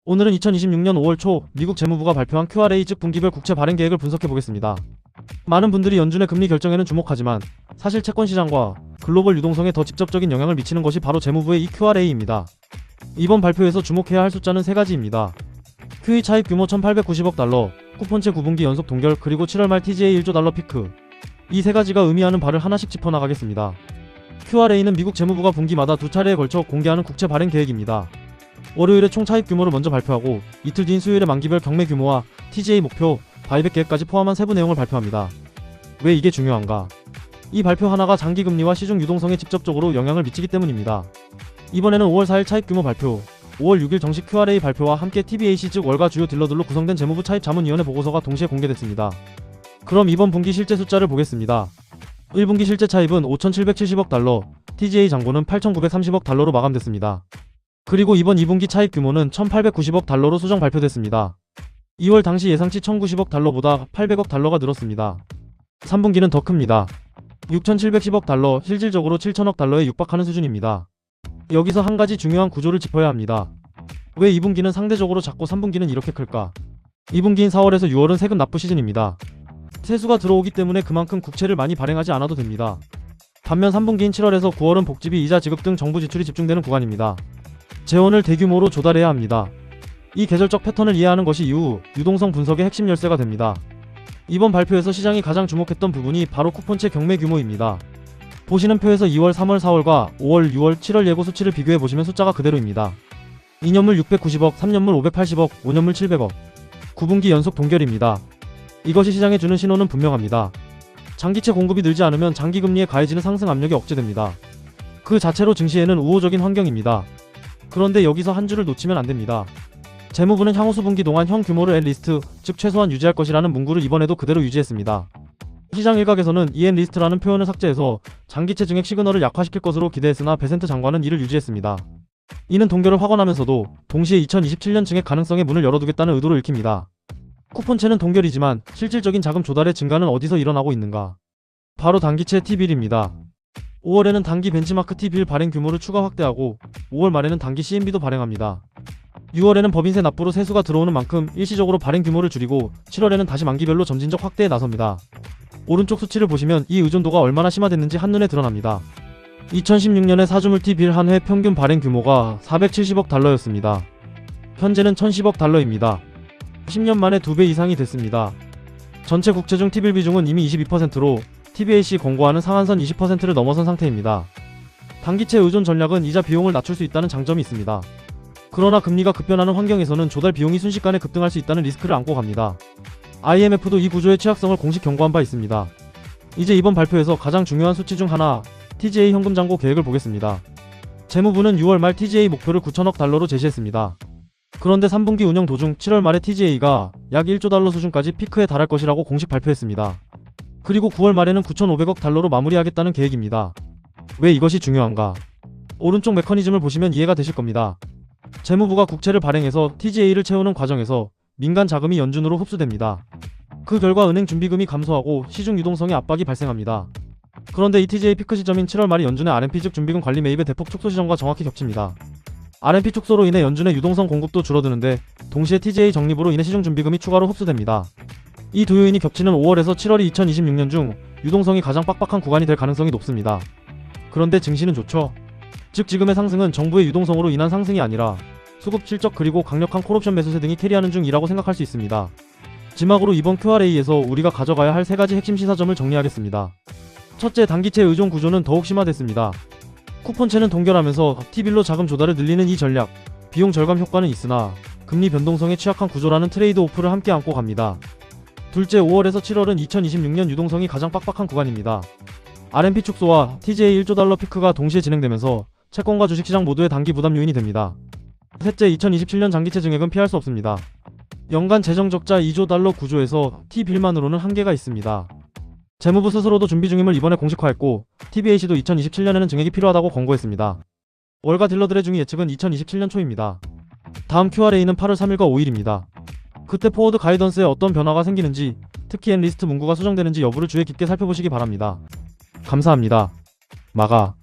오늘은 2026년 5월 초 미국 재무부가 발표한 QRA 즉 분기별 국채 발행 계획을 분석해보겠습니다. 많은 분들이 연준의 금리 결정에는 주목하지만 사실 채권 시장과 글로벌 유동성에 더 직접적인 영향을 미치는 것이 바로 재무부의 이 QRA입니다. 이번 발표에서 주목해야 할 숫자는 3가지입니다. QE 차입 규모 1890억 달러, 쿠폰채 9분기 연속 동결, 그리고 7월 말 TGA 1조 달러 피크. 이 3가지가 의미하는 바를 하나씩 짚어나가겠습니다. QRA는 미국 재무부가 분기마다 2차례에 걸쳐 공개하는 국채 발행 계획입니다. 월요일에 총 차입 규모를 먼저 발표하고 이틀 뒤인 수요일에 만기별 경매 규모와 TGA 목표, 바이백 계획까지 포함한 세부 내용을 발표합니다. 왜 이게 중요한가? 이 발표 하나가 장기금리와 시중 유동성에 직접적으로 영향을 미치기 때문입니다. 이번에는 5월 4일 차입 규모 발표, 5월 6일 정식 QRA 발표와 함께 TBAC 즉 월가 주요 딜러들로 구성된 재무부 차입자문위원회 보고서가 동시에 공개됐습니다. 그럼 이번 분기 실제 숫자를 보겠습니다. 1분기 실제 차입은 5,770억 달러, TGA 잔고는 8,930억 달러로 마감됐습니다. 그리고 이번 2분기 차입 규모는 1,890억 달러로 수정 발표됐습니다. 2월 당시 예상치 1,090억 달러보다 800억 달러가 늘었습니다. 3분기는 더 큽니다. 6,710억 달러, 실질적으로 7,000억 달러에 육박하는 수준입니다. 여기서 한 가지 중요한 구조를 짚어야 합니다. 왜 2분기는 상대적으로 작고 3분기는 이렇게 클까? 2분기인 4월에서 6월은 세금 납부 시즌입니다. 세수가 들어오기 때문에 그만큼 국채를 많이 발행하지 않아도 됩니다. 반면 3분기인 7월에서 9월은 복지비, 이자 지급 등 정부 지출이 집중되는 구간입니다. 재원을 대규모로 조달해야 합니다. 이 계절적 패턴을 이해하는 것이 이후 유동성 분석의 핵심 열쇠가 됩니다. 이번 발표에서 시장이 가장 주목했던 부분이 바로 쿠폰채 경매 규모입니다. 보시는 표에서 2월, 3월, 4월과 5월, 6월, 7월 예고 수치를 비교해보시면 숫자가 그대로입니다. 2년물 690억, 3년물 580억, 5년물 700억. 9분기 연속 동결입니다. 이것이 시장에 주는 신호는 분명합니다. 장기채 공급이 늘지 않으면 장기금리에 가해지는 상승 압력이 억제됩니다. 그 자체로 증시에는 우호적인 환경입니다. 그런데 여기서 한 줄을 놓치면 안됩니다. 재무부는 향후 수분기 동안 현 규모를 엔리스트, 즉 최소한 유지할 것이라는 문구를 이번에도 그대로 유지했습니다. 시장 일각에서는 EN리스트라는 표현을 삭제해서 장기채 증액 시그널을 약화시킬 것으로 기대했으나 베센트 장관은 이를 유지했습니다. 이는 동결을 확언하면서도 동시에 2027년 증액 가능성에 문을 열어두겠다는 의도를 읽힙니다. 쿠폰채는 동결이지만 실질적인 자금 조달의 증가는 어디서 일어나고 있는가? 바로 단기채 T빌입니다. 5월에는 단기 벤치마크 T빌 발행 규모를 추가 확대하고 5월 말에는 단기 CMB도 발행합니다. 6월에는 법인세 납부로 세수가 들어오는 만큼 일시적으로 발행 규모를 줄이고 7월에는 다시 만기별로 점진적 확대에 나섭니다. 오른쪽 수치를 보시면 이 의존도가 얼마나 심화됐는지 한눈에 드러납니다. 2016년에 4주물 T빌 한 회 평균 발행 규모가 470억 달러였습니다. 현재는 1,010억 달러입니다. 10년 만에 2배 이상이 됐습니다. 전체 국채 중 T빌 비중은 이미 22%로 TBAC 권고하는 상한선 20%를 넘어선 상태입니다. 단기채 의존 전략은 이자 비용을 낮출 수 있다는 장점이 있습니다. 그러나 금리가 급변하는 환경에서는 조달 비용이 순식간에 급등할 수 있다는 리스크를 안고 갑니다. IMF도 이 구조의 취약성을 공식 경고한 바 있습니다. 이제 이번 발표에서 가장 중요한 수치 중 하나, TGA 현금 잔고 계획을 보겠습니다. 재무부는 6월 말 TGA 목표를 9,000억 달러로 제시했습니다. 그런데 3분기 운영 도중 7월 말에 TGA가 약 1조 달러 수준까지 피크에 달할 것이라고 공식 발표했습니다. 그리고 9월 말에는 9,500억 달러로 마무리하겠다는 계획입니다. 왜 이것이 중요한가? 오른쪽 메커니즘을 보시면 이해가 되실 겁니다. 재무부가 국채를 발행해서 TGA를 채우는 과정에서 민간 자금이 연준으로 흡수됩니다. 그 결과 은행 준비금이 감소하고 시중 유동성의 압박이 발생합니다. 그런데 이 TGA 피크 시점인 7월 말이 연준의 RMP 즉 준비금 관리 매입의 대폭 축소 시점과 정확히 겹칩니다. RMP 축소로 인해 연준의 유동성 공급도 줄어드는데 동시에 TGA 적립으로 인해 시중 준비금이 추가로 흡수됩니다. 이 두 요인이 겹치는 5월에서 7월이 2026년 중 유동성이 가장 빡빡한 구간이 될 가능성이 높습니다. 그런데 증시는 좋죠. 즉 지금의 상승은 정부의 유동성으로 인한 상승이 아니라 수급 실적 그리고 강력한 콜옵션 매수세 등이 캐리하는 중이라고 생각할 수 있습니다. 지막으로 이번 QRA에서 우리가 가져가야 할 3가지 핵심 시사점을 정리하겠습니다. 첫째, 단기채 의존 구조는 더욱 심화됐습니다. 쿠폰채는 동결하면서 T빌로 자금 조달을 늘리는 이 전략, 비용 절감 효과는 있으나 금리 변동성에 취약한 구조라는 트레이드 오프를 함께 안고 갑니다. 둘째, 5월에서 7월은 2026년 유동성이 가장 빡빡한 구간입니다. RMP 축소와 TGA 1조 달러 피크가 동시에 진행되면서 채권과 주식시장 모두의 단기 부담 요인이 됩니다. 셋째, 2027년 장기채 증액은 피할 수 없습니다. 연간 재정 적자 2조 달러 구조에서 T빌만으로는 한계가 있습니다. 재무부 스스로도 준비 중임을 이번에 공식화했고 TBAC도 2027년에는 증액이 필요하다고 권고했습니다. 월가 딜러들의 중위 예측은 2027년 초입니다. 다음 QRA는 8월 3일과 5일입니다. 그때 포워드 가이던스에 어떤 변화가 생기는지, 특히 엔리스트 문구가 수정되는지 여부를 주의 깊게 살펴보시기 바랍니다. 감사합니다. 마가